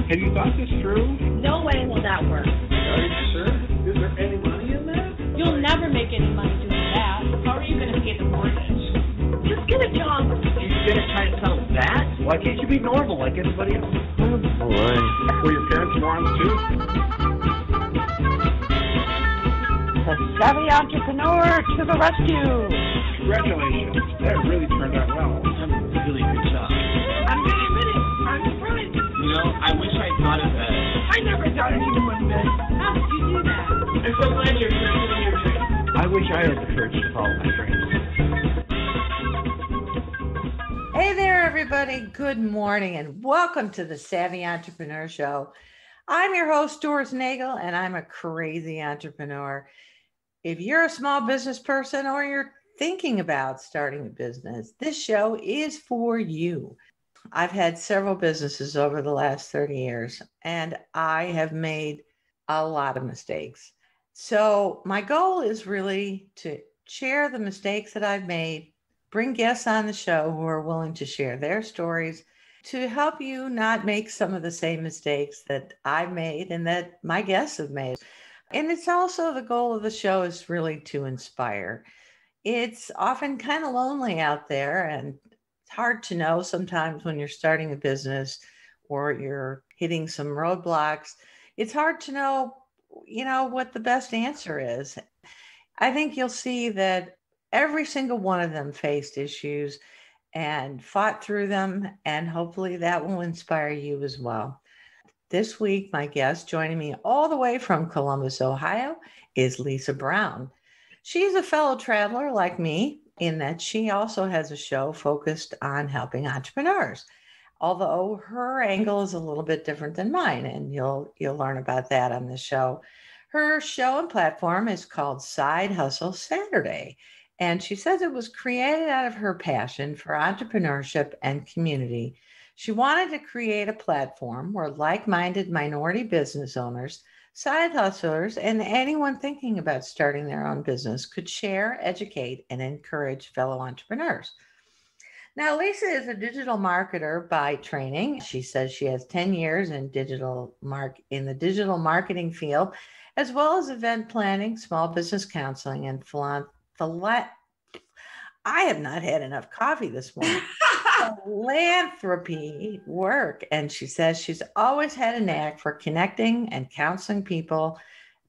Have you thought this through? No way will that work. Are you sure? Is there any money in that? You'll never make any money doing that. How are you going to pay the mortgage? Just get a job. You're going to try to settle that? Why can't you be normal like everybody else? All right. Were your parents morons too? The savvy entrepreneur to the rescue. Congratulations. That really turned out well. That's a really good job. I'm getting ready. I'm surprised. You know, I wish I thought of that. I never thought anyone would. How did you do that? I'm so glad you're pursuing your dreams. I wish I had the courage to follow my dreams. Hey there, everybody. Good morning and welcome to the Savvy Entrepreneur Show. I'm your host, Doris Nagel, and I'm a crazy entrepreneur. If you're a small business person or you're thinking about starting a business, this show is for you. I've had several businesses over the last 30 years, and I have made a lot of mistakes. So my goal is really to share the mistakes that I've made, bring guests on the show who are willing to share their stories to help you not make some of the same mistakes that I've made and that my guests have made. And it's also the goal of the show is really to inspire. It's often kind of lonely out there, and it's hard to know sometimes when you're starting a business or you're hitting some roadblocks. It's hard to know, what the best answer is. I think you'll see that every single one of them faced issues and fought through them, and hopefully that will inspire you as well. This week, my guest joining me all the way from Columbus, Ohio, is Lisa Brown. She's a fellow traveler like me in that she also has a show focused on helping entrepreneurs, although her angle is a little bit different than mine, and you'll learn about that on the show. Her show and platform is called Side Hustle Saturday, and she says it was created out of her passion for entrepreneurship and community. She wanted to create a platform where like-minded minority business owners, side hustlers, and anyone thinking about starting their own business could share, educate, and encourage fellow entrepreneurs. Now, Lisa is a digital marketer by training. She says she has 10 years in the digital marketing field, as well as event planning, small business counseling, and I have not had enough coffee this morning. Philanthropy work. And she says she's always had a knack for connecting and counseling people,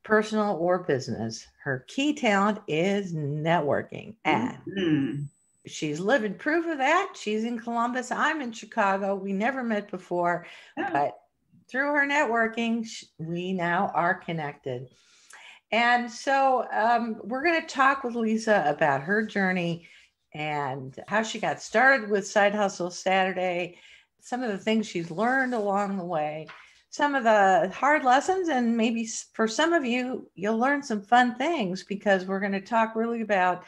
personal or business. Her key talent is networking. And she's living proof of that. She's in Columbus. I'm in Chicago. We never met before, but through her networking, we now are connected. And so we're going to talk with Lisa about her journey and how she got started with Side Hustle Saturday, some of the things she's learned along the way, some of the hard lessons, and maybe for some of you, you'll learn some fun things because we're going to talk really about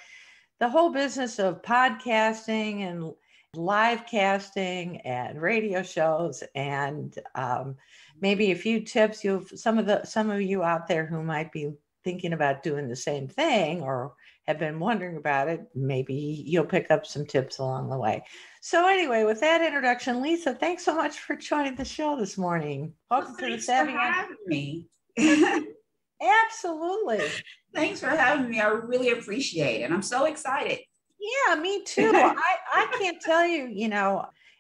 the whole business of podcasting and live casting and radio shows, and maybe a few tips. Some of you out there who might be thinking about doing the same thing or have been wondering about it, maybe you'll pick up some tips along the way. So anyway, with that introduction, Lisa, thanks so much for joining the show this morning. Welcome to the Savvy. Thanks for having me. Absolutely. Thanks for having me. I really appreciate it. I'm so excited. Yeah, me too. I can't tell you,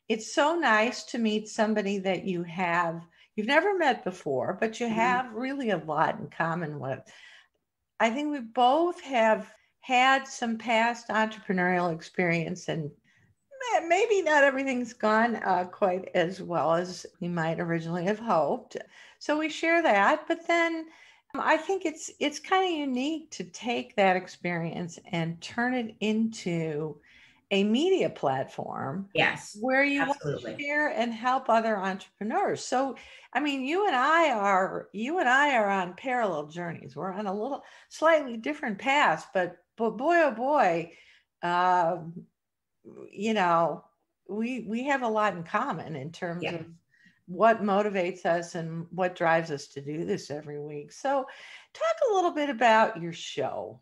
it's so nice to meet somebody that you've never met before, but you have really a lot in common with. I think we both have had some past entrepreneurial experience, and maybe not everything's gone quite as well as we might originally have hoped. So we share that, but then I think it's kind of unique to take that experience and turn it into a media platform. Yes, where you absolutely. want to share and help other entrepreneurs. So, I mean, you and I are on parallel journeys. We're on a little slightly different paths, but boy, oh boy, we have a lot in common in terms of what motivates us and what drives us to do this every week. So talk a little bit about your show.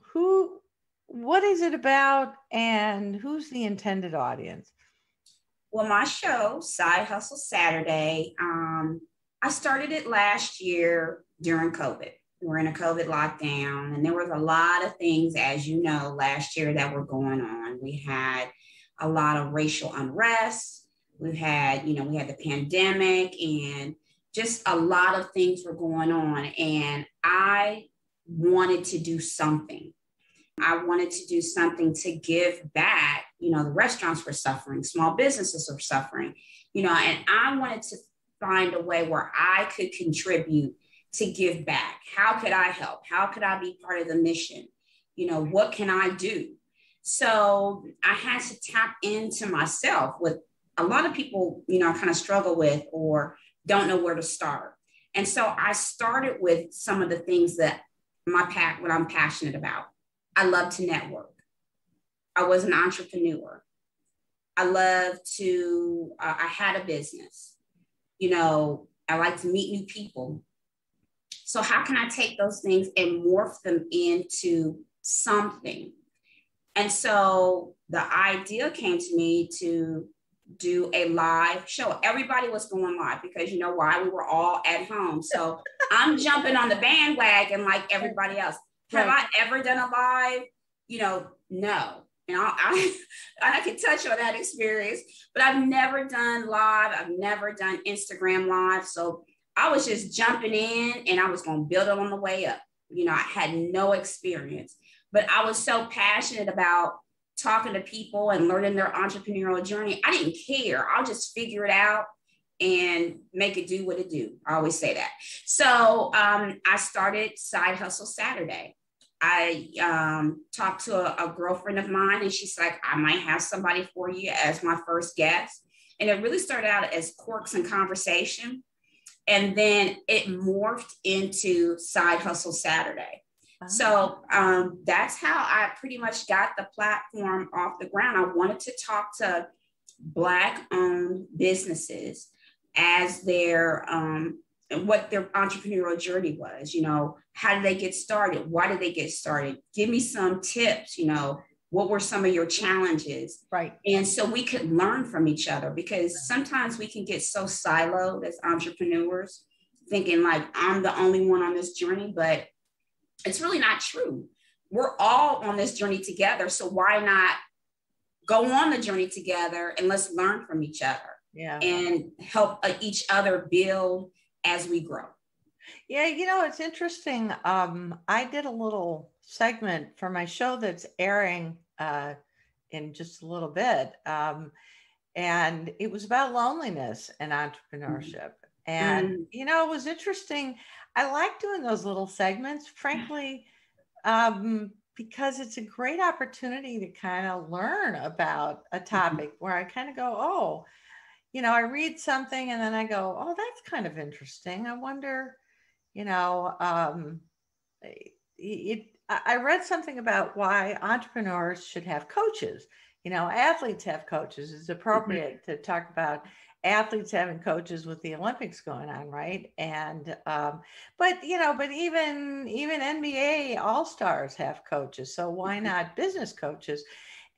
What is it about, and who's the intended audience? Well, my show, Side Hustle Saturday, I I started it last year during COVID. We were in a COVID lockdown, and there was a lot of things, as you know, last year that were going on. We had a lot of racial unrest. We had the pandemic, and just a lot of things were going on. And I wanted to do something. I wanted to do something to give back. The restaurants were suffering, small businesses were suffering, and I wanted to find a way where I could contribute to give back. How could I help? How could I be part of the mission? What can I do? So I had to tap into myself, with a lot of people, kind of struggle with or don't know where to start. And so I started with some of the things that what I'm passionate about. I love to network. I was an entrepreneur. I had a business. I like to meet new people. So how can I take those things and morph them into something? And so the idea came to me to do a live show. Everybody was going live because you know why? We were all at home. So I'm jumping on the bandwagon like everybody else. Have I ever done a live? No. And I can touch on that experience, but I've never done live. I've never done Instagram live. So I was just jumping in and I was going to build it on the way up. I had no experience, but I was so passionate about talking to people and learning their entrepreneurial journey. I didn't care. I'll just figure it out and make it do what it do. I always say that. So I started Side Hustle Saturday. I talked to a girlfriend of mine, and she's like, I might have somebody for you as my first guest. And it really started out as Quirks and Conversation. And then it morphed into Side Hustle Saturday. Uh-huh. So that's how I pretty much got the platform off the ground. I wanted to talk to Black-owned businesses as what their entrepreneurial journey was. How did they get started? Why did they get started? Give me some tips. What were some of your challenges? Right. And so we could learn from each other, because sometimes we can get so siloed as entrepreneurs, thinking like I'm the only one on this journey, but it's really not true. We're all on this journey together. So why not go on the journey together and let's learn from each other and help each other build as we grow. Yeah, it's interesting. I did a little segment for my show that's airing in just a little bit. And it was about loneliness and entrepreneurship. And, it was interesting. I like doing those little segments, frankly, because it's a great opportunity to kind of learn about a topic where I kind of go, I read something and then I go, oh, that's kind of interesting. I wonder, I read something about why entrepreneurs should have coaches. Athletes have coaches. It's appropriate to talk about athletes having coaches with the Olympics going on, right? And but even NBA All-Stars have coaches. So why not business coaches?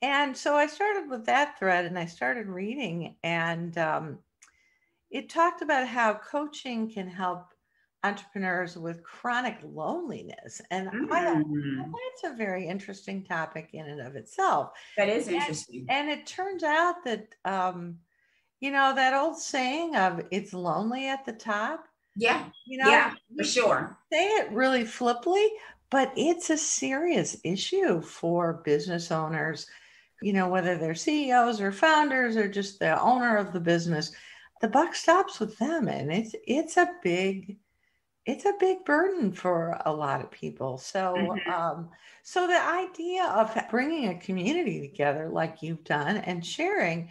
And so I started with that thread, and I started reading, and it talked about how coaching can help entrepreneurs with chronic lowness. And I thought, that's a very interesting topic in and of itself. That is interesting. And it turns out that, that old saying of it's lonely at the top. Yeah. For sure. Say it really flippantly, but it's a serious issue for business owners, whether they're CEOs or founders or just the owner of the business. The buck stops with them, and it's a big burden for a lot of people. So, so the idea of bringing a community together like you've done and sharing,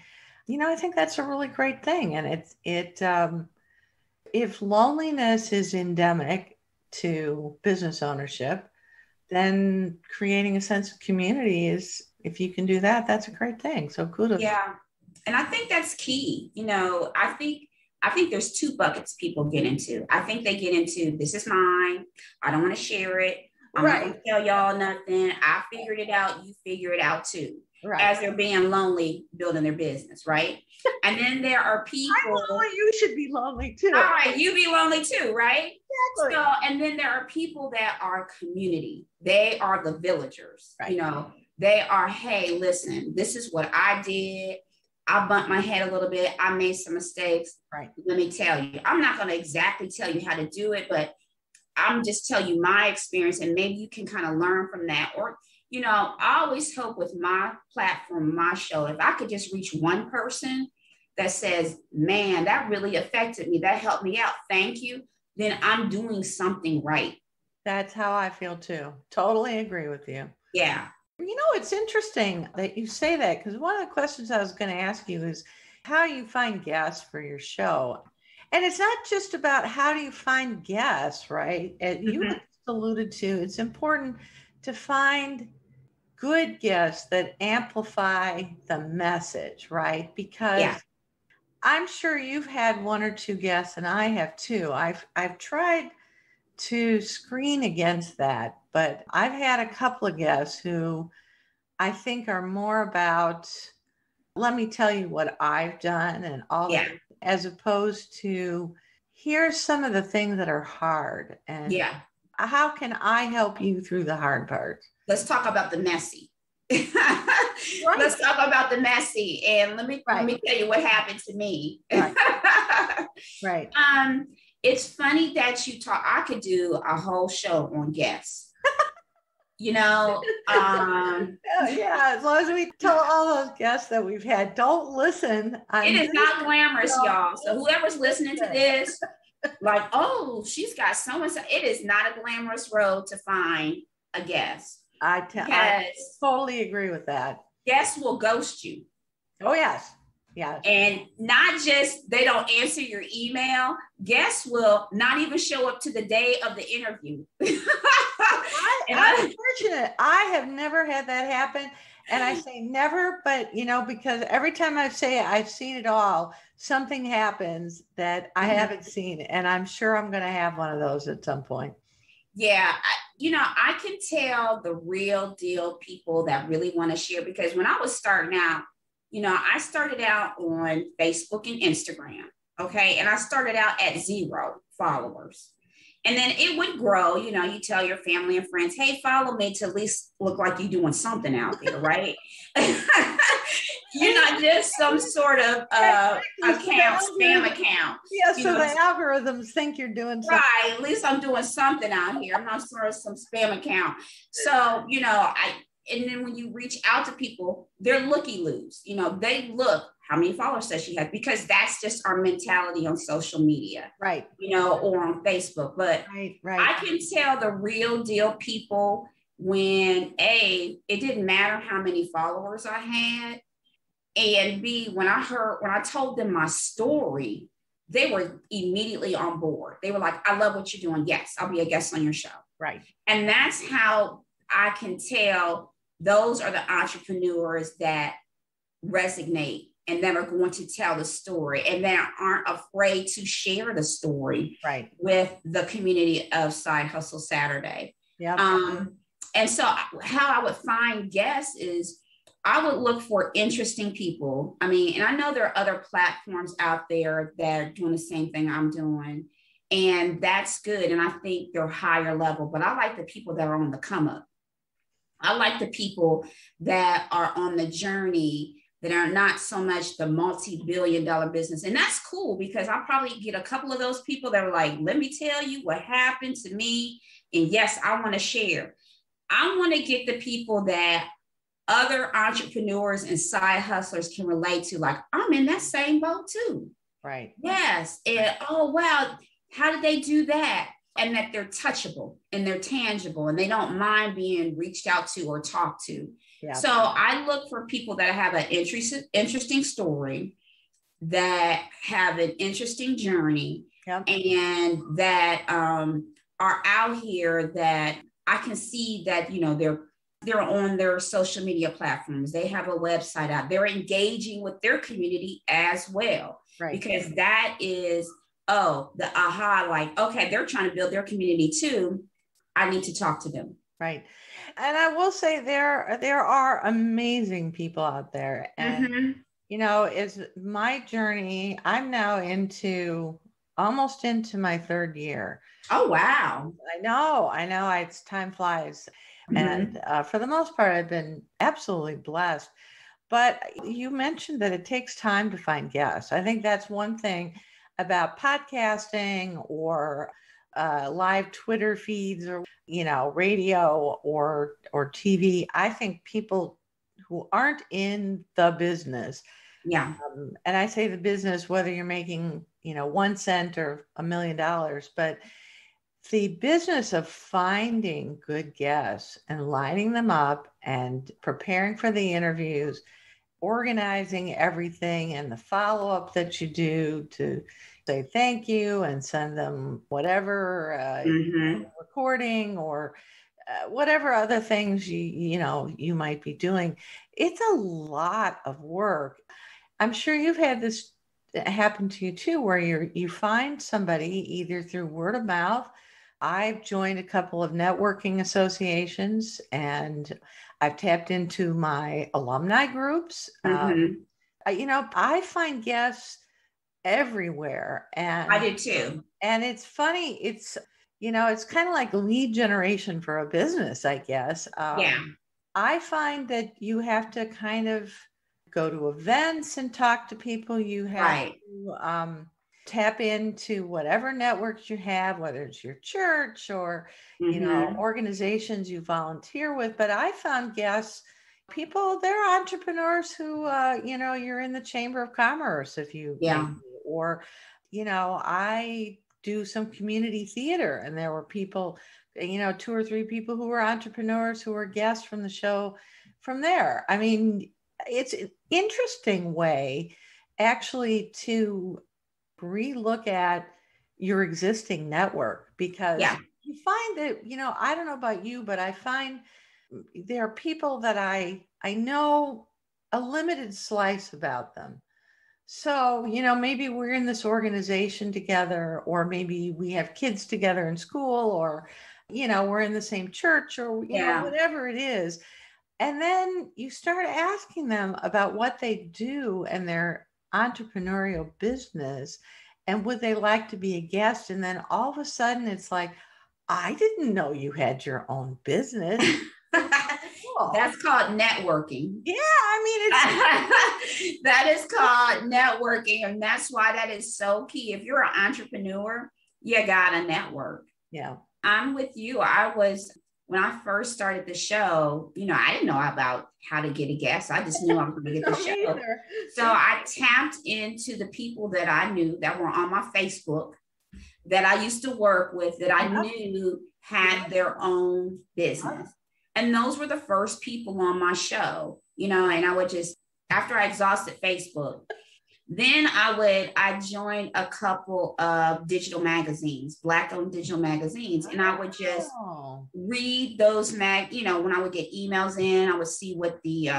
I think that's a really great thing. And if loneliness is endemic to business ownership, then creating a sense of community if you can do that, that's a great thing. So kudos. Yeah. And I think that's key. I think there's two buckets people get into. I think they get into, this is mine. I don't want to share it. I'm not going to tell y'all nothing. I figured it out. You figure it out too. as they're being lonely building their business, right? And then there are people. You should be lonely too. All right, you be lonely too, right? Exactly. So, and then there are people that are community. They are the villagers. Right. You know, they are, hey, listen, this is what I did. I bumped my head a little bit. I made some mistakes. Right. Let me tell you. I'm not going to exactly tell you how to do it, but I'm just telling you my experience, and maybe you can kind of learn from that. Or, you know, I always hope with my platform, my show, if I could just reach one person that says, man, that really affected me, that helped me out, thank you, then I'm doing something right. That's how I feel too. Totally agree with you. Yeah. You know, it's interesting that you say that, because one of the questions I was going to ask you is how you find guests for your show. And it's not just about how do you find guests, right? You alluded to, it's important to find good guests that amplify the message, right? Because I'm sure you've had one or two guests, and I have too. I've tried to screen against that, but I've had a couple of guests who I think are more about, let me tell you what I've done and all that, as opposed to here's some of the things that are hard and how can I help you through the hard part? Let's talk about the messy. Let's talk about the messy, and let me tell you what happened to me. Right. It's funny that you talk. I could do a whole show on guests. You know, as long as we tell all those guests that we've had, don't listen. It is not glamorous, y'all. So whoever's listening to this, like, oh, she's got so and so. It is not a glamorous road to find a guest. I totally agree with that. Guests will ghost you. Oh, yes. Yeah. And not just they don't answer your email, guests will not even show up to the day of the interview. I'm fortunate. I have never had that happen. And I say never, but you know, because every time I say it, I've seen it all, something happens that I haven't seen. And I'm sure I'm going to have one of those at some point. Yeah. I can tell the real deal people that really want to share, because when I was starting out, I started out on Facebook and Instagram. Okay. And I started out at 0 followers. And then it would grow, you tell your family and friends, hey, follow me to at least look like you're doing something out there, right? You're not just some sort of spam account. Yeah, so the algorithms think you're doing something. Right, at least I'm doing something out here. I'm not sort of some spam account. So, and then when you reach out to people, they're looky-loos. They look, how many followers does she have? Because that's just our mentality on social media. Right. Or on Facebook. But I can tell the real deal people when A, it didn't matter how many followers I had. And B, when I told them my story, they were immediately on board. They were like, I love what you're doing. Yes, I'll be a guest on your show. Right. And that's how I can tell those are the entrepreneurs that resonate and that are going to tell the story and that aren't afraid to share the story with the community of Side Hustle Saturday. Yeah. And so how I would find guests is I would look for interesting people. I mean, and I know there are other platforms out there that are doing the same thing I'm doing, and that's good. And I think they're higher level, but I like the people that are on the come up. I like the people that are on the journey that are not so much the multi-billion-dollar business. And that's cool because I'll probably get a couple of those people that are like, let me tell you what happened to me. And yes, I want to share. I want to get the people that other entrepreneurs and side hustlers can relate to. Like, I'm in that same boat too. Right. Yes. And oh, wow. How did they do that? And that they're touchable and they're tangible and they don't mind being reached out to or talked to. Yeah. So I look for people that have an interesting story, that have an interesting journey, and that are out here that I can see that, they're on their social media platforms. They have a website out. They're engaging with their community as well. Right. Because that is, the aha, like, okay, they're trying to build their community too. I need to talk to them. Right. And I will say there are amazing people out there. And Mm-hmm. it's my journey. I'm now almost into my third year. Oh, wow. I know. It's time flies. Mm-hmm. And for the most part, I've been absolutely blessed. But you mentioned that it takes time to find guests. I think that's one thing about podcasting or live Twitter feeds or radio or TV. I think people who aren't in the business, Yeah. and I say the business whether you're making 1 cent or $1 million, but the business of finding good guests and lining them up and preparing for the interviews, organizing everything and the follow-up that you do to say thank you and send them whatever Mm-hmm. recording or whatever other things you might be doing. It's a lot of work. I'm sure you've had this happen to you too, where you find somebody either through word of mouth. I've joined a couple of networking associations and I've tapped into my alumni groups. Mm-hmm. I find guests everywhere, and I do too. And it's funny. It's kind of like lead generation for a business, I guess. Yeah. I find that you have to kind of go to events and talk to people. You have Right. to tap into whatever networks you have, whether it's your church or, Mm-hmm. organizations you volunteer with. But I found guests, people, they're entrepreneurs who, you're in the Chamber of Commerce if you, Yeah. maybe, or, I do some community theater and there were people, 2 or 3 people who were entrepreneurs who were guests from the show from there. I mean, it's an interesting way actually to relook at your existing network because you find that, I don't know about you, but I find there are people that I know a limited slice about them. So, maybe we're in this organization together, or maybe we have kids together in school, or, we're in the same church, or, whatever it is. And then you start asking them about what they do and their entrepreneurial business and would they like to be a guest. And then all of a sudden it's like, I didn't know you had your own business. Cool. That's called networking. Yeah, I mean, it's that is called networking. And that's why that is so key. If you're an entrepreneur, you got to network. Yeah. I'm with you. When I first started the show, I didn't know about how to get a guest. I just knew I was going to get the show. Either. So I tapped into the people that I knew that were on my Facebook, that I used to work with, that I knew had their own business. And those were the first people on my show, and I would just, after I exhausted Facebook, then I joined a couple of digital magazines, Black-owned digital magazines, and I would just read those when I would get emails in, I would see what the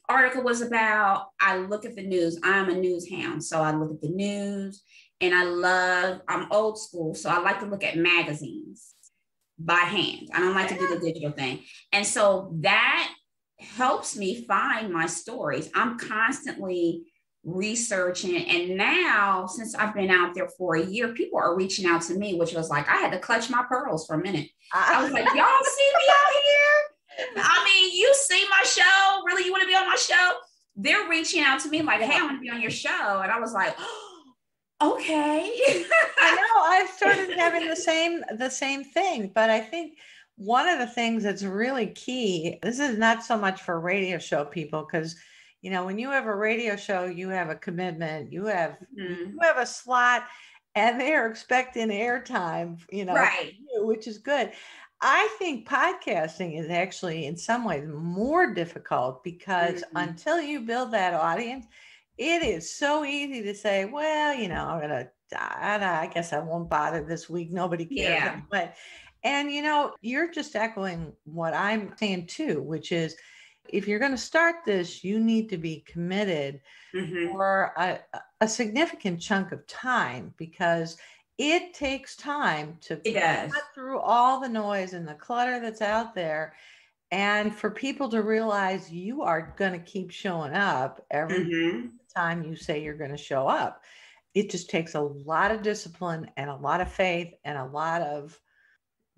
article was about. I look at the news. I'm a news hound, so I look at the news, and I'm old school, so I like to look at magazines by hand. I don't like to do the digital thing. And so that helps me find my stories. I'm constantly researching. And now, since I've been out there for a year, people are reaching out to me, which was like, I had to clutch my pearls for a minute. I was like, y'all see me out here? I mean, you see my show? Really? You want to be on my show? They're reaching out to me like, hey, I want to be on your show. And I was like, okay. I know I've started having the same thing, but I think one of the things that's really key, this is not so much for radio show people, because when you have a radio show, you have a commitment, you have a slot, and they are expecting airtime, right, which is good. I think podcasting is actually in some ways more difficult because until you build that audience, it is so easy to say, well, I guess I won't bother this week. Nobody cares. Yeah. But, and you're just echoing what I'm saying too, which is if you're going to start this, you need to be committed for a significant chunk of time, because it takes time to It does. cut through all the noise and the clutter that's out there. And for people to realize you are going to keep showing up every time you say you're going to show up. It just takes a lot of discipline and a lot of faith and a lot of,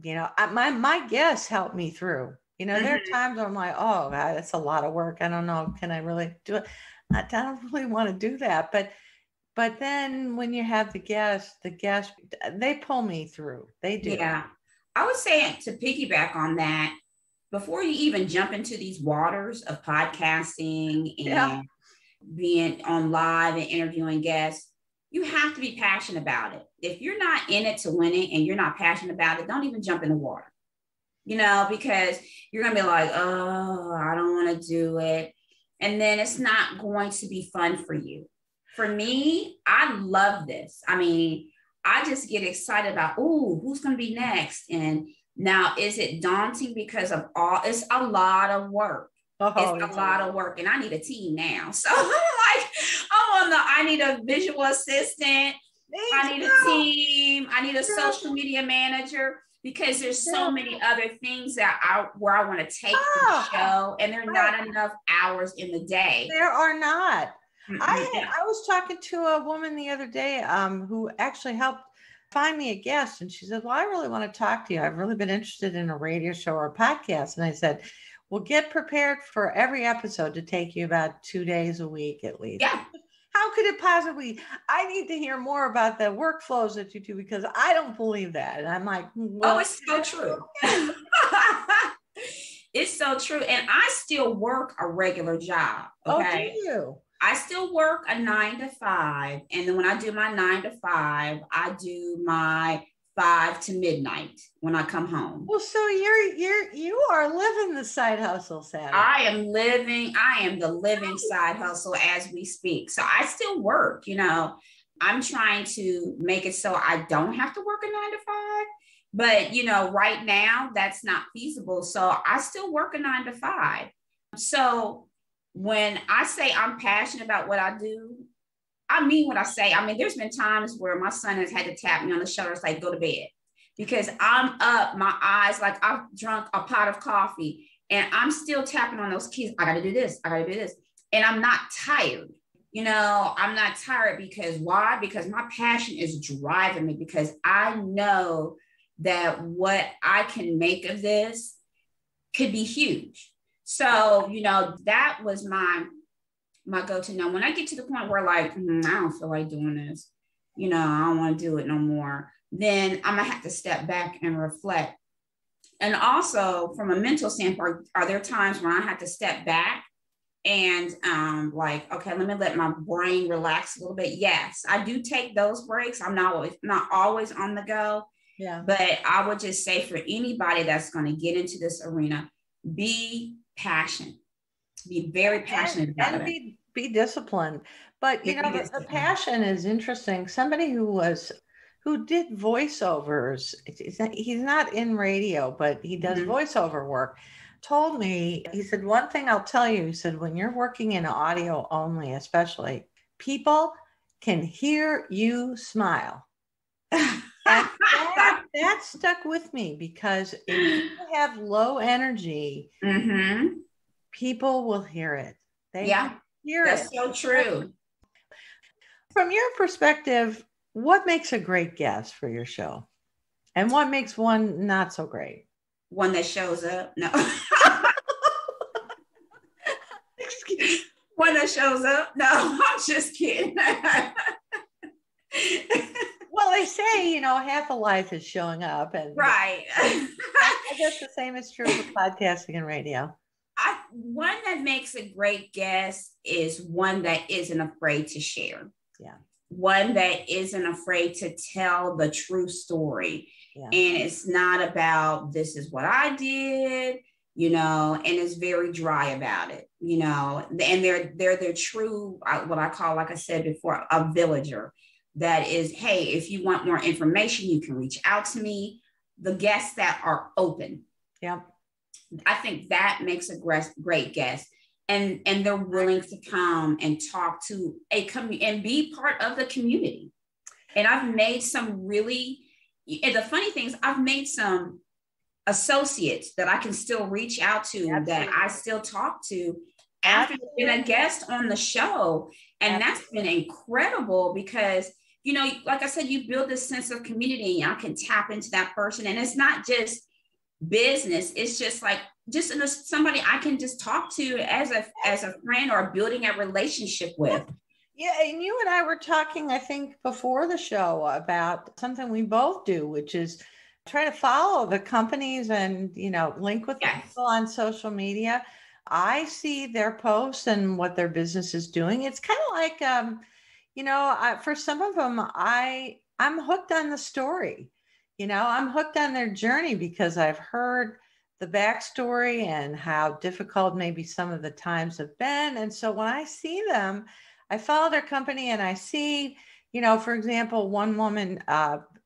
my guests helped me through. There are times where I'm like, oh, God, that's a lot of work. I don't know. Can I really do it? I don't really want to do that. But then when you have the guests, they pull me through. They do. Yeah. I would say, to piggyback on that, before you even jump into these waters of podcasting and being on live and interviewing guests, you have to be passionate about it. If you're not in it to win it and you're not passionate about it, don't even jump in the water, because you're going to be like, oh, I don't want to do it. And then it's not going to be fun for you. For me, I love this. I mean, I just get excited about, who's going to be next? And now, is it daunting because of it's a lot of work. It's a lot of work, and I need a team now. So I need a visual assistant. I need a team. I need a social media manager, because there's so many other things where I want to take the show, and there are not enough hours in the day. There are not. I was talking to a woman the other day who actually helped find me a guest, and she said, well, I really want to talk to you. I've really been interested in a radio show or a podcast. And I said, well, get prepared for every episode to take you about 2 days a week at least. Yeah. How could it possibly? I need to hear more about the workflows that you do, because I don't believe that. And I'm like, well, it's so true. It's so true. And I still work a regular job. Okay. Oh, do you? I still work a 9 to 5. And then when I do my 9 to 5, I do my 5 to midnight when I come home. Well, so you are living the side hustle, Sally. I am the living side hustle as we speak. So I still work, I'm trying to make it so I don't have to work a 9 to 5. But, right now that's not feasible. So I still work a 9 to 5. So when I say I'm passionate about what I do, I mean what I say. I mean, there's been times where my son has had to tap me on the shoulder and say, go to bed, because I'm up, my eyes, like I've drunk a pot of coffee and I'm still tapping on those keys. I got to do this. I got to do this. And I'm not tired. I'm not tired because why? Because my passion is driving me, because I know that what I can make of this could be huge. So, that was my go-to. Now, when I get to the point where I don't feel like doing this, I don't want to do it no more, then I'm gonna have to step back and reflect. And also from a mental standpoint, are there times when I have to step back and okay, let me let my brain relax a little bit? Yes, I do take those breaks. I'm not always on the go. Yeah. But I would just say, for anybody that's going to get into this arena, be passionate. Be very passionate about it. Be disciplined. But the passion is interesting. Somebody who did voiceovers, he's not in radio, but he does voiceover work, told me, he said, one thing I'll tell you, he said, when you're working in audio only, especially, people can hear you smile. And that stuck with me, because if you have low energy, people will hear it. They hear that's it. So true. From your perspective, what makes a great guest for your show? And what makes one not so great? One that shows up. No. One that shows up. No, I'm just kidding. Well, they say, half of life is showing up. And right. I guess the same is true for podcasting and radio. One that makes a great guest is one that isn't afraid to share. Yeah. One that isn't afraid to tell the true story. Yeah. And it's not about, this is what I did, and it's very dry about it, and they're true, what I call, like I said before, a villager. That is, hey, if you want more information, you can reach out to me. The guests that are open. Yeah. I think that makes a great guest. And they're willing to come and talk to and be part of the community. And I've made some really, and the funny thing is I've made some associates that I can still reach out to, Absolutely. that I still talk to after being a guest on the show. And that's been incredible because, you know, like I said, you build this sense of community. I can tap into that person. And it's not just business. It's just like, just somebody I can just talk to as a friend or building a relationship with. Yeah, and you and I were talking, I think, before the show about something we both do, which is try to follow the companies and, you know, link with people on social media. I see their posts and what their business is doing. It's kind of like, you know, for some of them, I'm hooked on the story. You know, I'm hooked on their journey because I've heard the backstory and how difficult maybe some of the times have been. And so when I see them, I follow their company and I see, you know, for example, one woman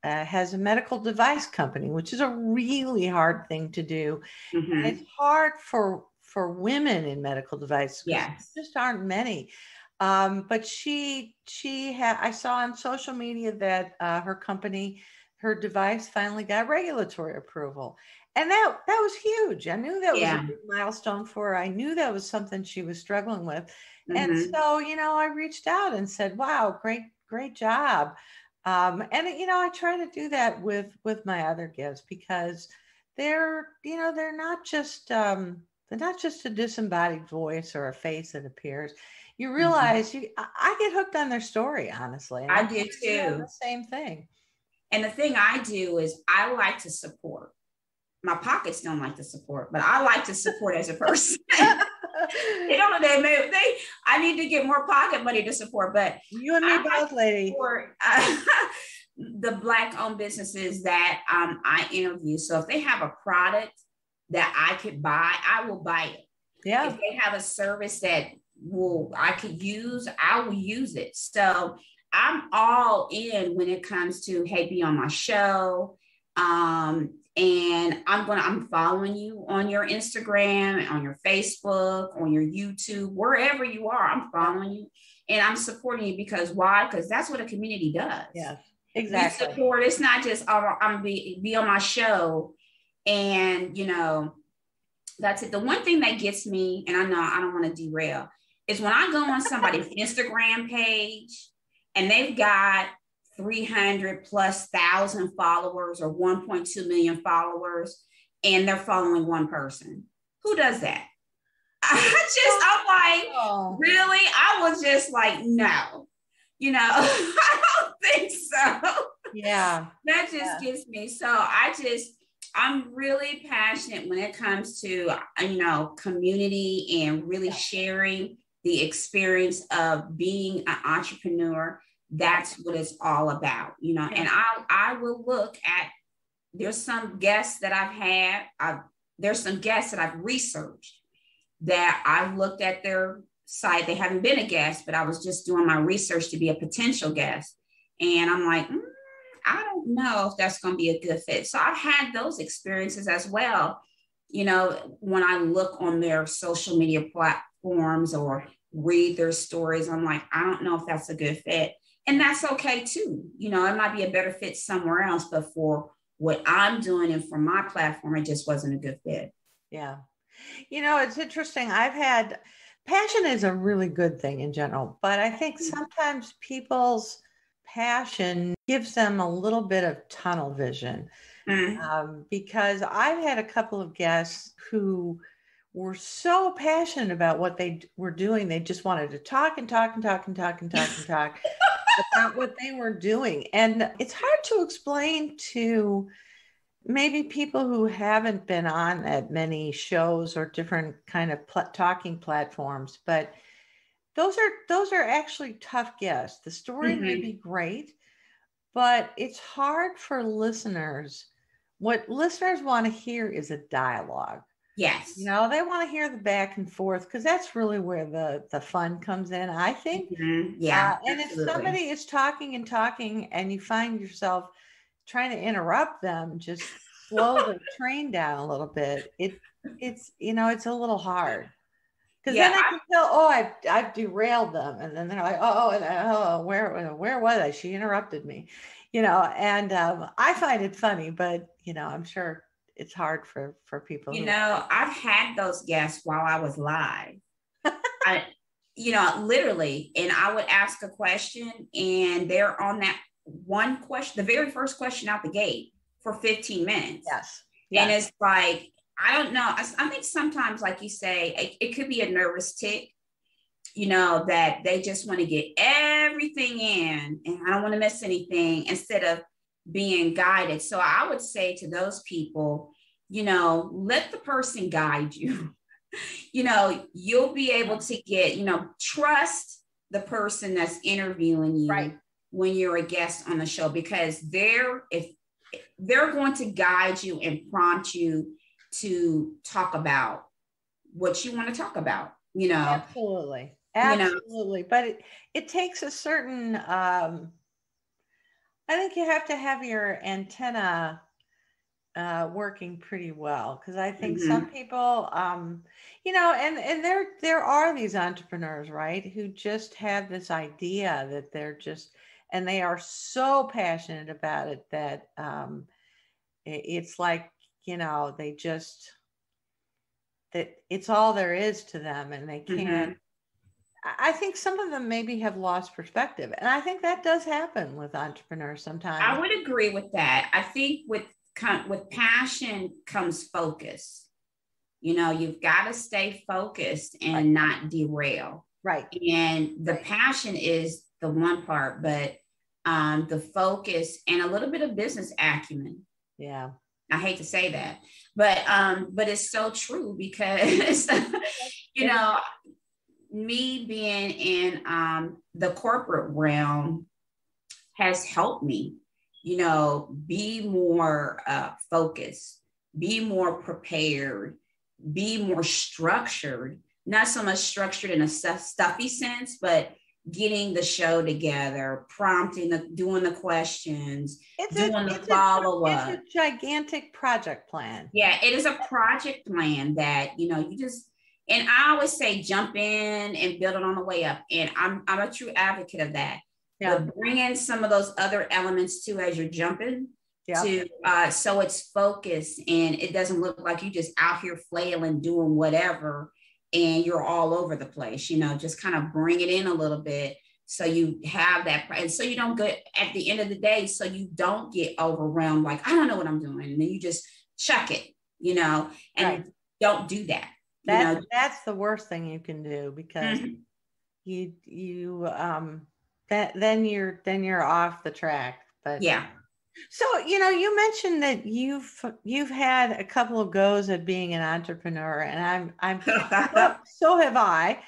has a medical device company, which is a really hard thing to do. Mm-hmm. And it's hard for women in medical devices. Yes. There just aren't many. But I saw on social media that her company, her device finally got regulatory approval. And that was huge. I knew that was a big milestone for her. I knew that was something she was struggling with. Mm-hmm. And so, you know, I reached out and said, wow, great job. And, you know, I try to do that with my other guests because they're not just a disembodied voice or a face that appears. You realize I get hooked on their story, honestly. I do too. The same thing. And the thing I do is I like to support. My pockets don't like to support, but I like to support as a person. You know, I need to get more pocket money to support, but you and me both, lady. Support, the Black-owned businesses that I interview. So if they have a product that I could buy, I will buy it. Yeah. If they have a service that I could use, I will use it. So I'm all in when it comes to, hey, be on my show. And I'm following you on your Instagram, on your Facebook, on your YouTube, wherever you are, I'm following you and I'm supporting you because why? Because that's what a community does. Yeah, exactly. We support, it's not just, I'm be on my show and, you know, that's it. The one thing that gets me, and I know I don't want to derail, is when I go on somebody's Instagram page and they've got 300,000+ followers or 1.2 million followers, and they're following one person. Who does that? I'm like, really? I was just like, no, you know, I don't think so. Yeah. That just gets me. So I'm really passionate when it comes to, you know, community and really sharing the experience of being an entrepreneur. That's what it's all about, you know, and I will look at, there's some guests that I've had, there's some guests that I've researched that I've looked at their site. They haven't been a guest, but I was just doing my research to be a potential guest. And I'm like, I don't know if that's going to be a good fit. So I've had those experiences as well. You know, when I look on their social media platforms or read their stories, I'm like, I don't know if that's a good fit. And that's okay too. You know, it might be a better fit somewhere else, but for what I'm doing and for my platform, it just wasn't a good fit. Yeah. You know, it's interesting. Passion is a really good thing in general, but I think sometimes people's passion gives them a little bit of tunnel vision. Because I've had a couple of guests who were so passionate about what they were doing. They just wanted to talk about what they were doing. And it's hard to explain to maybe people who haven't been on at many shows or different kind of talking platforms, but those are actually tough guests. The story may be great, but it's hard for listeners. What listeners want to hear is a dialogue. Yes. You know, they want to hear the back and forth because that's really where the fun comes in, I think. Yeah. And if somebody is talking and you find yourself trying to interrupt them, just slow the train down a little bit. It's, you know, it's a little hard. Because then I can tell, I've derailed them. And then they're like, where was I? She interrupted me, and I find it funny, but, I'm sure it's hard for people. I've had those guests while I was live. Literally, and I would ask a question and they're on that one question, the very first question out the gate for 15 minutes. Yes. And it's like, I don't know. I think sometimes, like you say, it could be a nervous tick, that they just want to get everything in and I don't want to miss anything instead of being guided. So I would say to those people, let the person guide you. You'll be able to get, trust the person that's interviewing you right. when you're a guest on the show, because they're going to guide you and prompt you to talk about what you want to talk about, Absolutely. But it takes a certain, I think you have to have your antenna working pretty well, because I think some people, and there are these entrepreneurs, right, who just have this idea that they're just, and they are so passionate about it that it's like, they just, that it's all there is to them, and they can't. I think some of them maybe have lost perspective, and I think that does happen with entrepreneurs sometimes. I would agree with that. I think with passion comes focus. You've got to stay focused and not derail. Right. And the passion is the one part, but the focus and a little bit of business acumen. Yeah. I hate to say that, but it's so true, because, me being in the corporate realm has helped me, be more focused, be more prepared, be more structured, not so much structured in a stuffy sense, but getting the show together, doing the questions, doing the follow-up. It's a gigantic project plan. Yeah, it is a project plan that, you just, and I always say, jump in and build it on the way up. And I'm a true advocate of that. Yeah. But bring in some of those other elements too as you're jumping so it's focused and it doesn't look like you just out here flailing, doing whatever, and you're all over the place, just kind of bring it in a little bit so you have that, and so you don't get at the end of the day, so you don't get overwhelmed, like, I don't know what I'm doing. And then you just chuck it, and don't do that. That's the worst thing you can do, because then you're off the track. But yeah. So, you mentioned that you've had a couple of goes at being an entrepreneur, and I'm so have I.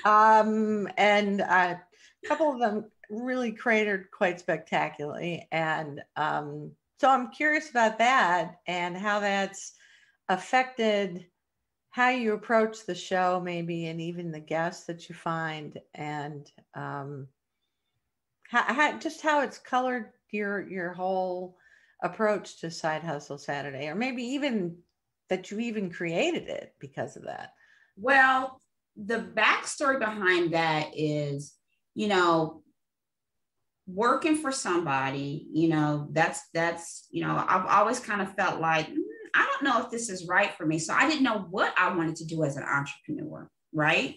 And a couple of them really cratered quite spectacularly. And so I'm curious about that and how that's affected how you approach the show, maybe, and even the guests that you find, and how it's colored your whole approach to Side Hustle Saturday, or maybe even that you even created it because of that. Well, the backstory behind that is, working for somebody, that's, I've always kind of felt like, I don't know if this is right for me. So I didn't know what I wanted to do as an entrepreneur, right?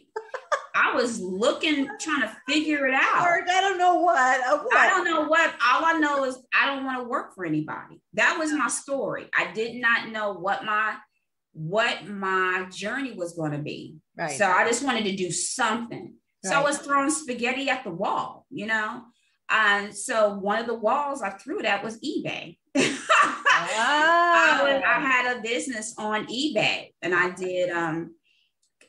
I was trying to figure it out. I don't know what. I don't know what. All I know is I don't want to work for anybody. That was my story. I did not know what my journey was going to be. Right. So I just wanted to do something. Right. So I was throwing spaghetti at the wall, And so one of the walls I threw it at was eBay. I had a business on eBay, and I did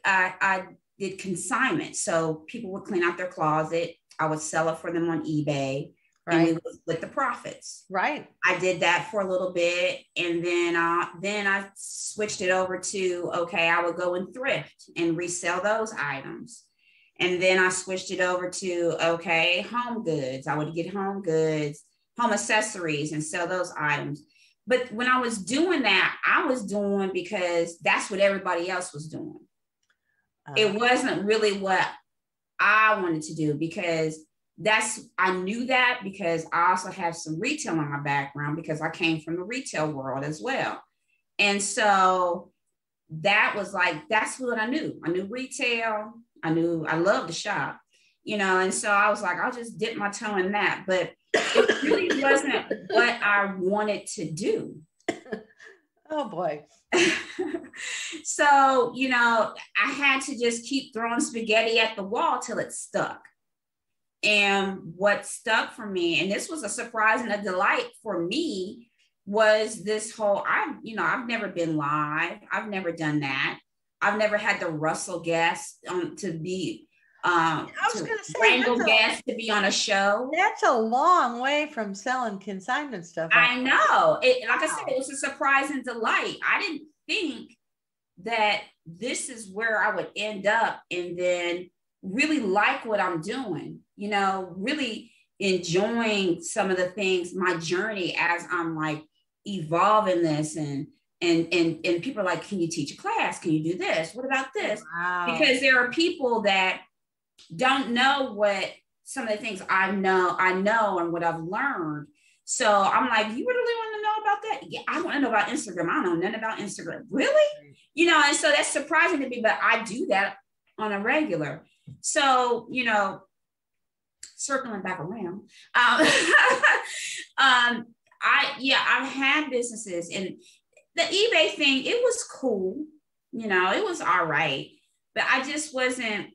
I did consignment. So people would clean out their closet. I would sell it for them on eBay, and we would split the profits. Right. I did that for a little bit, and then I switched it over to, I would go and thrift and resell those items. And then I switched it over to, home goods. I would get home goods, home accessories, and sell those items. But when I was doing that, I was doing because that's what everybody else was doing. It wasn't really what I wanted to do, because I knew that because I also have some retail in my background, because I came from the retail world as well. And so that was like, that's what I knew. I knew retail. I loved to shop, and so I was like, I'll just dip my toe in that. But it really wasn't what I wanted to do. Oh boy. So, I had to just keep throwing spaghetti at the wall till it stuck. And what stuck for me, and this was a surprise and a delight for me, was this whole, I've never been live. I've never done that. I've never had to rustle guests to be, I was going to say, wrangle guests to be on a show. That's a long way from selling consignment stuff. I know. Like I said, it was a surprise and delight. I didn't think that this is where I would end up and then really like what I'm doing, really enjoying some of the things, my journey as I'm like evolving this, and people are like, can you teach a class? Can you do this? What about this? Wow. Because there are people that don't know what some of the things I know and what I've learned. So I'm like, you really want to know about that? Yeah, I want to know about Instagram. I don't know nothing about Instagram. Really? And so that's surprising to me, but I do that on a regular. So, circling back around, I've had businesses, and the eBay thing, it was cool. It was all right, but I just wasn't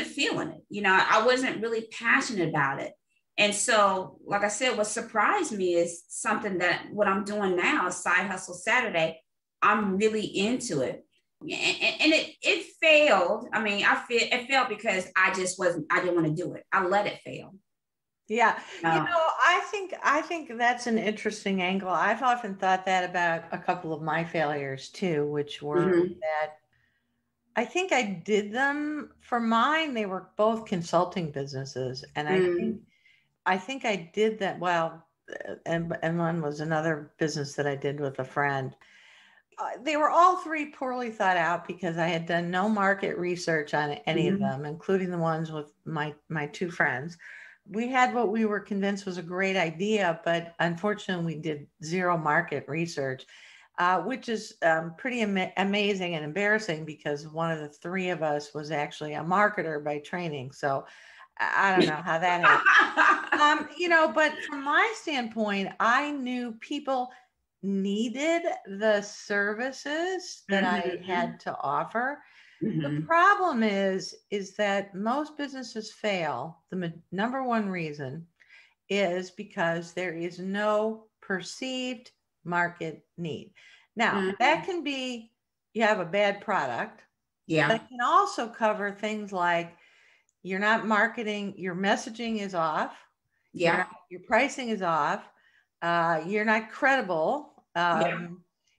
feeling it. I wasn't really passionate about it. And so, like I said, what surprised me is something that what I'm doing now, Side Hustle Saturday, I'm really into it. And it failed. I mean, it failed because I didn't want to do it. I let it fail. Yeah. I think that's an interesting angle. I've often thought that about a couple of my failures too, which were that I think I did them for mine. They were both consulting businesses. And I think I did that well. And one was another business that I did with a friend. They were all three poorly thought out because I had done no market research on any of them, including the ones with my two friends. We had what we were convinced was a great idea, but unfortunately we did zero market research, which is pretty amazing and embarrassing because one of the three of us was actually a marketer by training. So I don't know how that happened. But from my standpoint, I knew people needed the services that I had to offer. The problem is that most businesses fail. The number one reason is because there is no perceived market need. Now, that can be you have a bad product. Yeah. But it can also cover things like you're not marketing, your messaging is off. Yeah. Your pricing is off. You're not credible.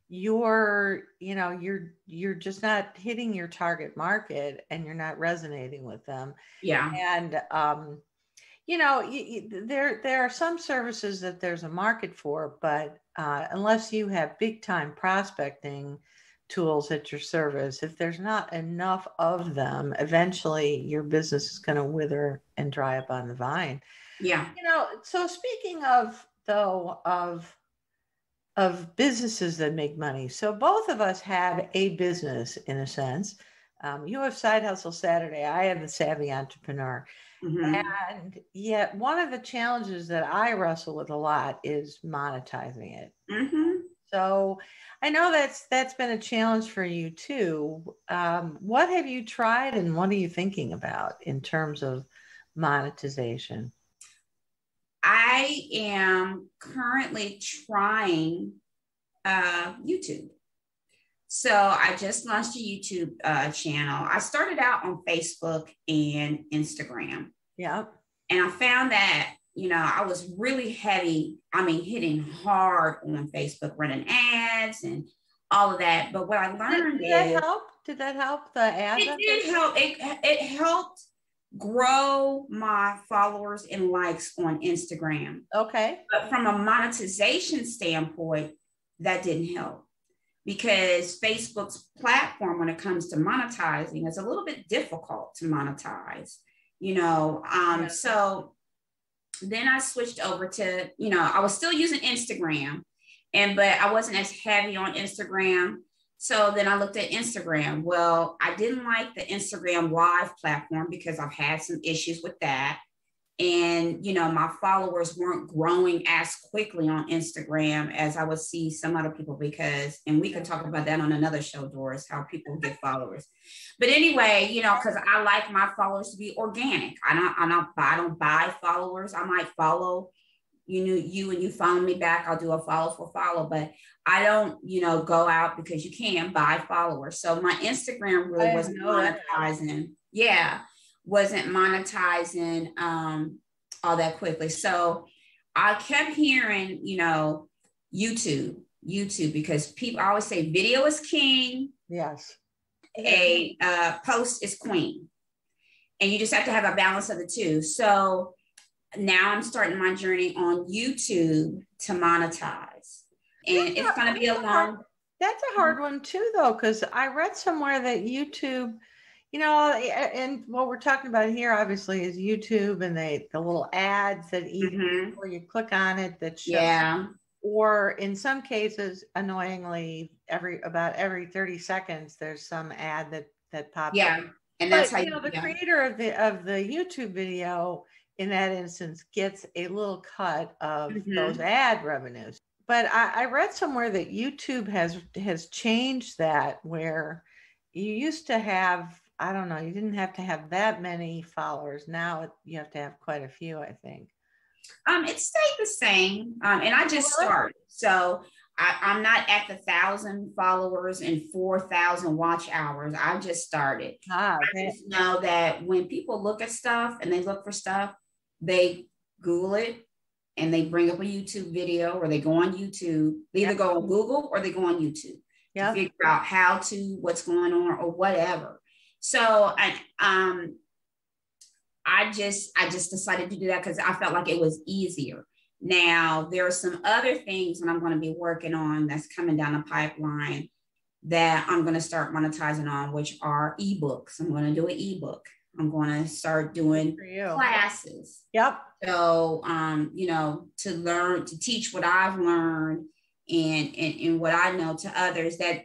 You're just not hitting your target market and you're not resonating with them. Yeah. And, there are some services that there's a market for, but unless you have big time prospecting tools at your service, if there's not enough of them, eventually your business is going to wither and dry up on the vine. Yeah. So speaking of businesses that make money. So both of us have a business in a sense. You have Side Hustle Saturday. I have the Savvy Entrepreneur. And yet one of the challenges that I wrestle with a lot is monetizing it. So I know that's been a challenge for you too. What have you tried and what are you thinking about in terms of monetization? I am currently trying YouTube. So I just launched a YouTube channel. I started out on Facebook and Instagram. Yeah. And I found that, I was really heavy. Hitting hard on Facebook, running ads and all of that. But what I learned Did that help? Did that help the ads? It did help. It helped grow my followers and likes on Instagram. Okay. But from a monetization standpoint, that didn't help. because Facebook's platform, when it comes to monetizing, is a little bit difficult to monetize, So then I switched over to, I was still using Instagram, but I wasn't as heavy on Instagram. So then I looked at Instagram. Well, I didn't like the Instagram live platform because I've had some issues with that. And, my followers weren't growing as quickly on Instagram as I would see some other people and we can talk about that on another show, Doris, how people get followers. But anyway, because I like my followers to be organic. I don't buy followers. I might follow you and you follow me back. I'll do a follow for follow, but I don't, go out because you can buy followers. So my Instagram really wasn't monetizing. Yeah. Wasn't monetizing all that quickly. So I kept hearing, YouTube, because people always say video is king. Yes. A post is queen. And you just have to have a balance of the two. So now I'm starting my journey on YouTube to monetize. And it's going to be a long. That's a hard one too, though, because I read somewhere that YouTube, and what we're talking about here obviously is YouTube and the little ads that before you click on it that show, or in some cases, annoyingly, about every 30 seconds, there's some ad that pops up. And that's how the creator of the YouTube video in that instance gets a little cut of those ad revenues. But I read somewhere that YouTube has changed that, where you used to have, I don't know, you didn't have to have that many followers. Now you have to have quite a few, I think. It stayed the same. And I just started. So I'm not at the 1,000 followers and 4,000 watch hours. I just started. I just know that when people look at stuff and they look for stuff, they Google it and they bring up a YouTube video, or they go on YouTube. They either go on Google or they go on YouTube to figure out how to, what's going on or whatever. So I just decided to do that because I felt like it was easier. Now, there are some other things that I'm going to be working on that's coming down the pipeline that I'm going to start monetizing on, which are ebooks. I'm going to do an ebook. I'm going to start doing classes. Yep. So, to teach what I've learned and what I know to others that,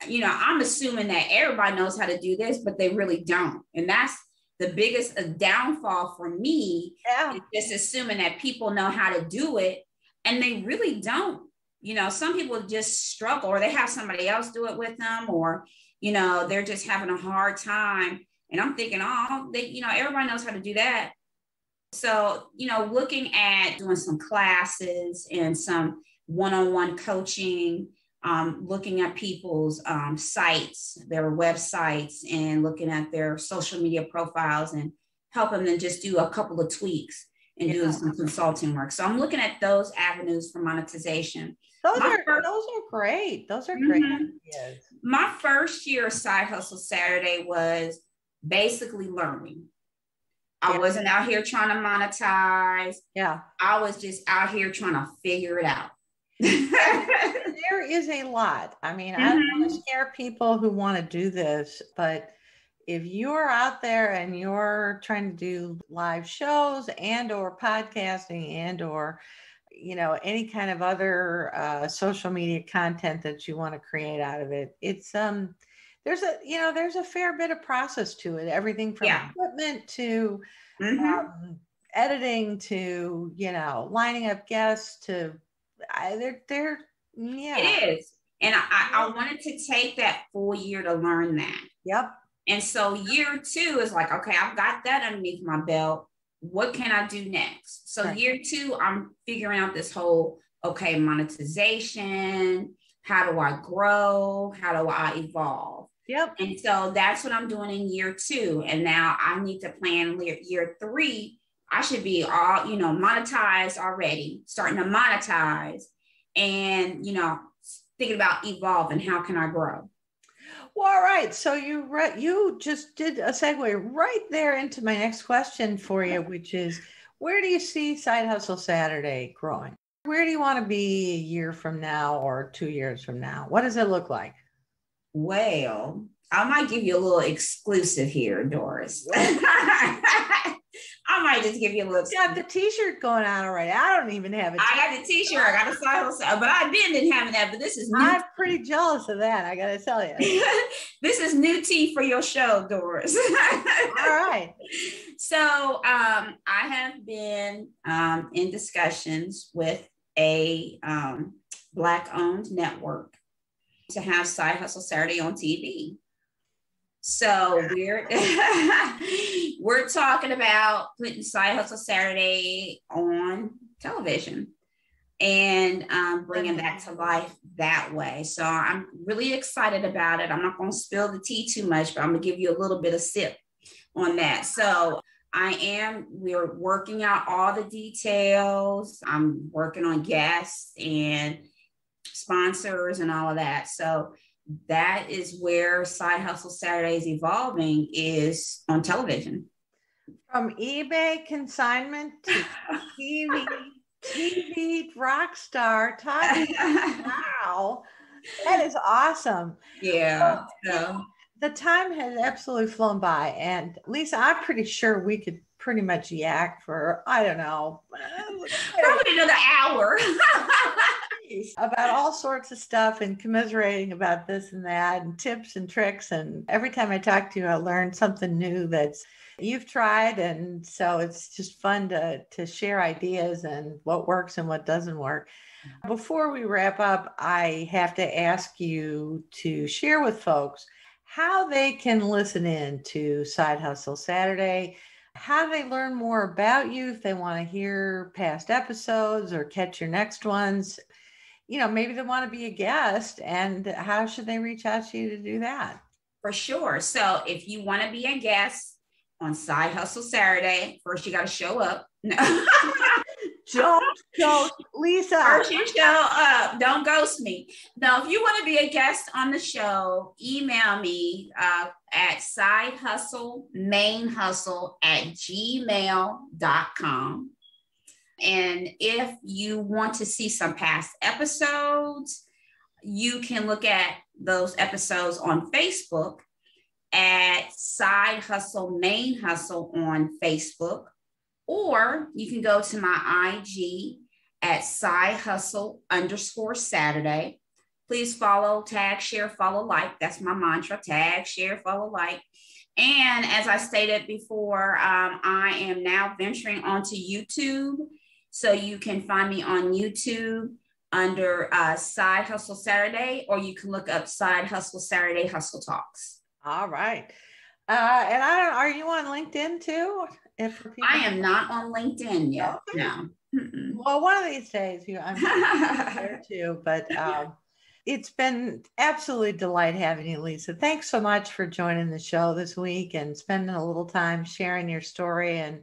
I'm assuming that everybody knows how to do this, but they really don't. And that's the biggest downfall for me, is just assuming that people know how to do it, and they really don't. Some people just struggle, or they have somebody else do it with them, or, they're just having a hard time. And I'm thinking, everybody knows how to do that. So, looking at doing some classes and some one-on-one coaching, looking at people's sites, their websites, and looking at their social media profiles and helping them just do a couple of tweaks and doing some consulting work. So I'm looking at those avenues for monetization. Those are great. Those are great ideas. My first year of Side Hustle Saturday was basically learning. I wasn't out here trying to monetize. Yeah. I was just out here trying to figure it out. There is a lot. I mean, I don't want to scare people who want to do this, but if you're out there and you're trying to do live shows and or podcasting and or, any kind of other social media content that you want to create out of it, it's there's a fair bit of process to it. Everything from equipment to editing to, lining up guests to they're It is. And I wanted to take that full year to learn that. Yep. And so year 2 is like, okay, I've got that underneath my belt. What can I do next? So year 2, I'm figuring out this whole, monetization. How do I grow? How do I evolve? Yep. And so that's what I'm doing in year 2. And now I need to plan year 3. I should be all, monetized already, starting to monetize and, thinking about evolving. How can I grow? Well, all right. So you just did a segue right there into my next question for you, which is, where do you see Side Hustle Saturday growing? Where do you want to be a year from now or 2 years from now? What does it look like? Well, I might give you a little exclusive here, Doris. I might just give you a little. You have the T-shirt going on already. I don't even have it. I got the T-shirt. I got a side hustle, but I didn't have that. But this is new. I'm pretty jealous of that. I got to tell you. This is new tea for your show, Doris. All right. So I have been in discussions with a Black-owned network to have Side Hustle Saturday on TV. So we're talking about putting Side Hustle Saturday on television and bringing that to life that way. So I'm really excited about it. I'm not going to spill the tea too much, but I'm going to give you a little bit of sip on that. So we're working out all the details. I'm working on guests and sponsors and all of that. So that is where Side Hustle Saturday is evolving, is on television. From eBay consignment to TV rock star. Wow. That is awesome. Yeah. So, the time has absolutely flown by. And Lisa, I'm pretty sure we could pretty much yak for, I don't know, probably another hour. About all sorts of stuff and commiserating about this and that and tips and tricks. And every time I talk to you, I learn something new that's you've tried. And so it's just fun to share ideas and what works and what doesn't work. Before we wrap up, I have to ask you to share with folks how they can listen in to Side Hustle Saturday. How do they learn more about you if they want to hear past episodes or catch your next ones? You know, maybe they want to be a guest, and how should they reach out to you to do that? For sure. So if you want to be a guest on Side Hustle Saturday, first you got to show up. No. Don't ghost Lisa. First you show up. Don't ghost me. No, if you want to be a guest on the show, email me at sidehustlemainhustle@gmail.com. And if you want to see some past episodes, you can look at those episodes on Facebook at Side Hustle Main Hustle on Facebook, or you can go to my IG at Side Hustle _Saturday. Please follow, tag, share, follow, like. That's my mantra: tag, share, follow, like. And as I stated before, I am now venturing onto YouTube. So you can find me on YouTube under Side Hustle Saturday, or you can look up Side Hustle Saturday Hustle Talks. All right. And are you on LinkedIn too? I am not on LinkedIn yet. Okay. No. Mm-mm. Well, one of these days, I'm there too. But it's been absolutely delight having you, Lisa. Thanks so much for joining the show this week and spending a little time sharing your story. And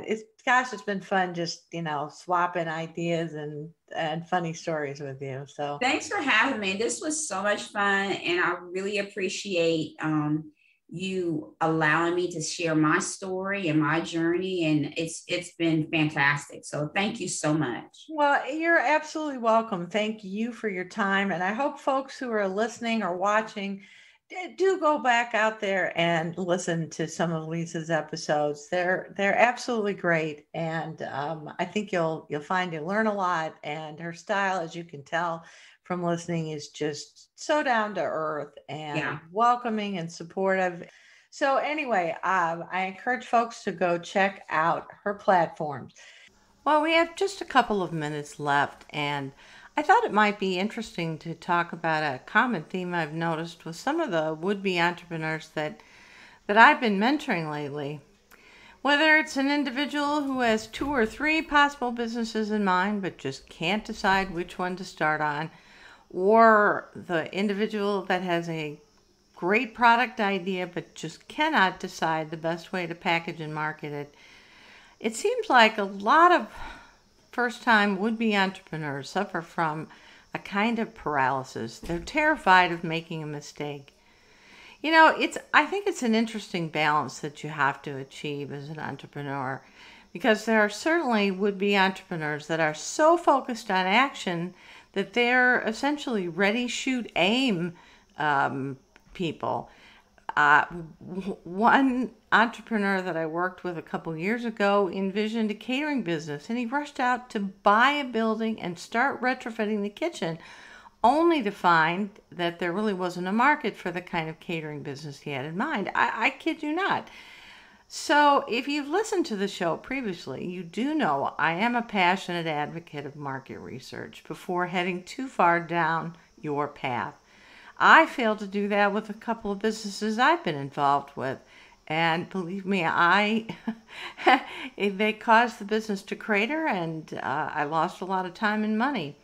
it's been fun just, swapping ideas and funny stories with you. So thanks for having me. This was so much fun. And I really appreciate you allowing me to share my story and my journey. And it's been fantastic. So thank you so much. Well, you're absolutely welcome. Thank you for your time. And I hope folks who are listening or watching do go back out there and listen to some of Lisa's episodes. They're absolutely great. And I think you'll find you learn a lot. And her style, as you can tell from listening, is just so down to earth and welcoming and supportive. So anyway, I encourage folks to go check out her platforms. Well, we have just a couple of minutes left, and I thought it might be interesting to talk about a common theme I've noticed with some of the would-be entrepreneurs that I've been mentoring lately. Whether it's an individual who has 2 or 3 possible businesses in mind but just can't decide which one to start on, or the individual that has a great product idea but just cannot decide the best way to package and market it. It seems like a lot of first-time would-be entrepreneurs suffer from a kind of paralysis. They're terrified of making a mistake. I think it's an interesting balance that you have to achieve as an entrepreneur, because there are certainly would-be entrepreneurs that are so focused on action that they're essentially ready, shoot, aim people. One entrepreneur that I worked with a couple years ago envisioned a catering business, and he rushed out to buy a building and start retrofitting the kitchen, only to find that there really wasn't a market for the kind of catering business he had in mind. I kid you not. So if you've listened to the show previously, you do know I am a passionate advocate of market research before heading too far down your path. I failed to do that with a couple of businesses I've been involved with. And believe me, they caused the business to crater, and I lost a lot of time and money.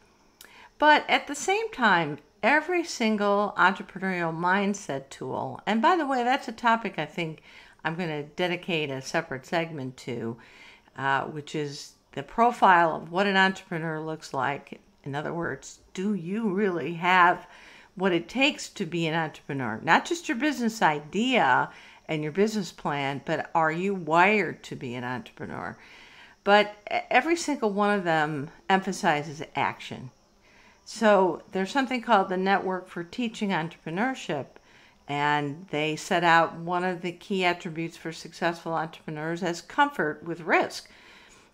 But at the same time, every single entrepreneurial mindset tool, and by the way, that's a topic I think I'm going to dedicate a separate segment to, which is the profile of what an entrepreneur looks like. In other words, do you really have what it takes to be an entrepreneur? Not just your business idea and your business plan, but are you wired to be an entrepreneur? But every single one of them emphasizes action. So there's something called the Network for Teaching Entrepreneurship, and they set out one of the key attributes for successful entrepreneurs as comfort with risk.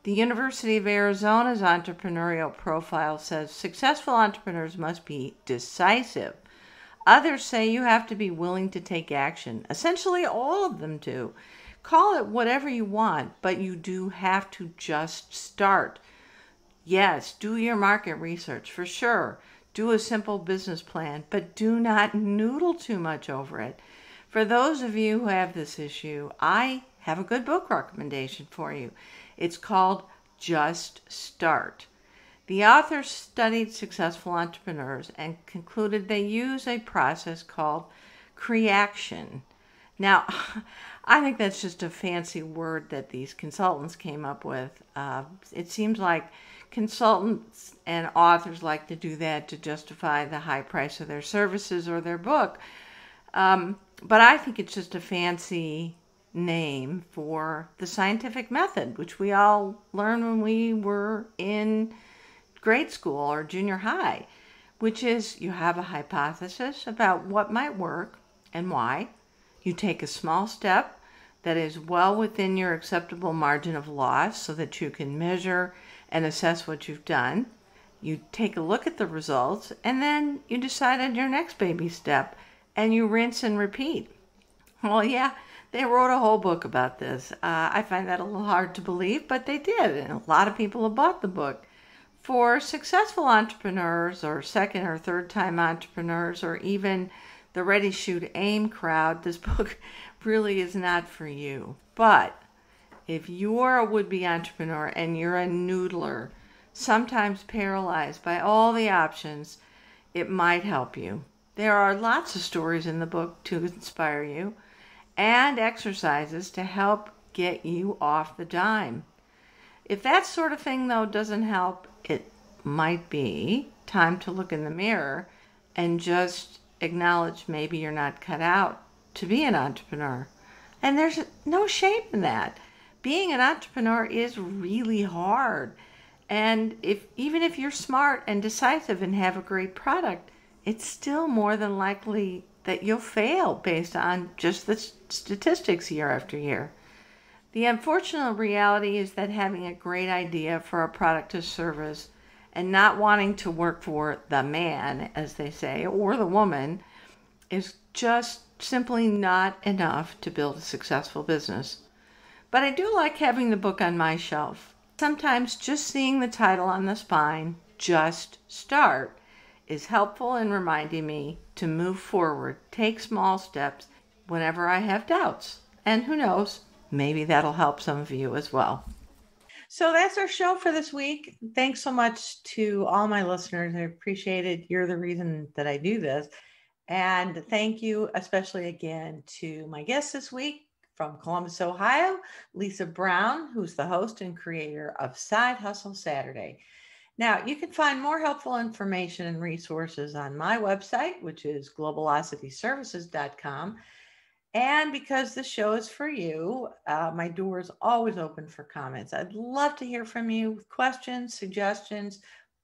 The University of Arizona's entrepreneurial profile says successful entrepreneurs must be decisive. Others say you have to be willing to take action. Essentially, all of them do. Call it whatever you want, but you do have to just start. Yes, do your market research for sure. Do a simple business plan, but do not noodle too much over it. For those of you who have this issue, I have a good book recommendation for you. It's called Just Start. The author studied successful entrepreneurs and concluded they use a process called creation. Now, I think that's just a fancy word that these consultants came up with. It seems like consultants and authors like to do that to justify the high price of their services or their book. But I think it's just a fancy name for the scientific method, which we all learned when we were in grade school or junior high, which is you have a hypothesis about what might work and why. You take a small step that is well within your acceptable margin of loss so that you can measure and assess what you've done. You take a look at the results, and then you decide on your next baby step, and you rinse and repeat. Well, yeah, they wrote a whole book about this. I find that a little hard to believe, but they did, and a lot of people have bought the book. For successful entrepreneurs or second or third time entrepreneurs or even the ready, shoot, aim crowd, this book really is not for you. But if you're a would-be entrepreneur and you're a noodler, sometimes paralyzed by all the options, it might help you. There are lots of stories in the book to inspire you and exercises to help get you off the dime. If that sort of thing, though, doesn't help, it might be time to look in the mirror and just acknowledge maybe you're not cut out to be an entrepreneur. And there's no shame in that. Being an entrepreneur is really hard. And even if you're smart and decisive and have a great product, it's still more than likely that you'll fail based on just the statistics year after year. The unfortunate reality is that having a great idea for a product or service and not wanting to work for the man, as they say, or the woman, is just simply not enough to build a successful business. But I do like having the book on my shelf. Sometimes just seeing the title on the spine, Just Start, is helpful in reminding me to move forward, take small steps whenever I have doubts. And who knows, maybe that'll help some of you as well. So that's our show for this week. Thanks so much to all my listeners. I appreciate it. You're the reason that I do this. And thank you especially again to my guest this week from Columbus, Ohio, Lisa Brown, who's the host and creator of Side Hustle Saturday. Now, you can find more helpful information and resources on my website, which is globalocityservices.com. And because the show is for you, my door is always open for comments. I'd love to hear from you with questions, suggestions,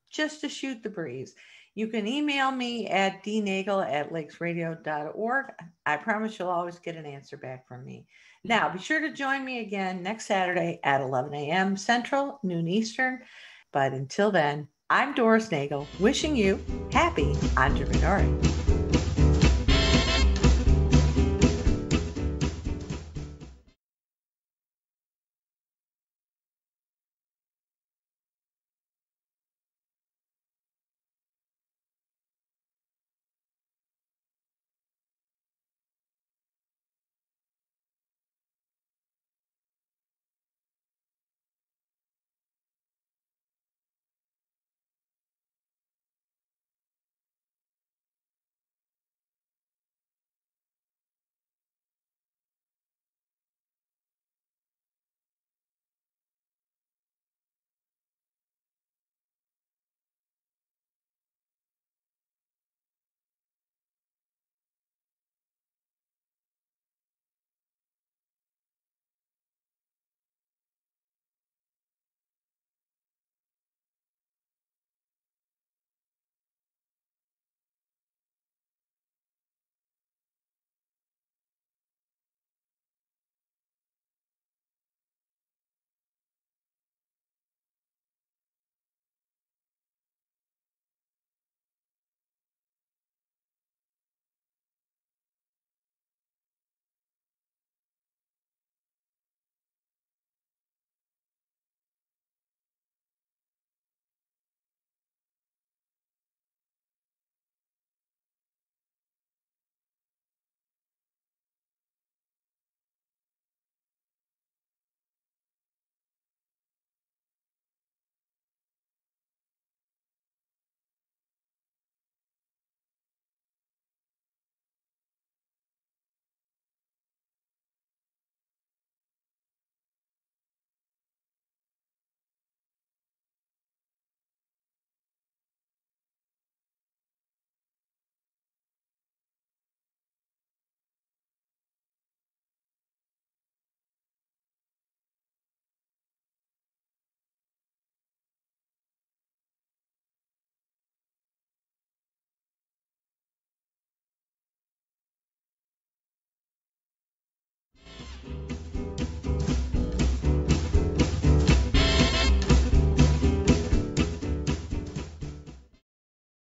just to shoot the breeze. You can email me at dnagel@lakesradio.org. I promise you'll always get an answer back from me. Now, be sure to join me again next Saturday at 11 a.m. Central, noon Eastern. But until then, I'm Doris Nagel, wishing you happy entrepreneuring.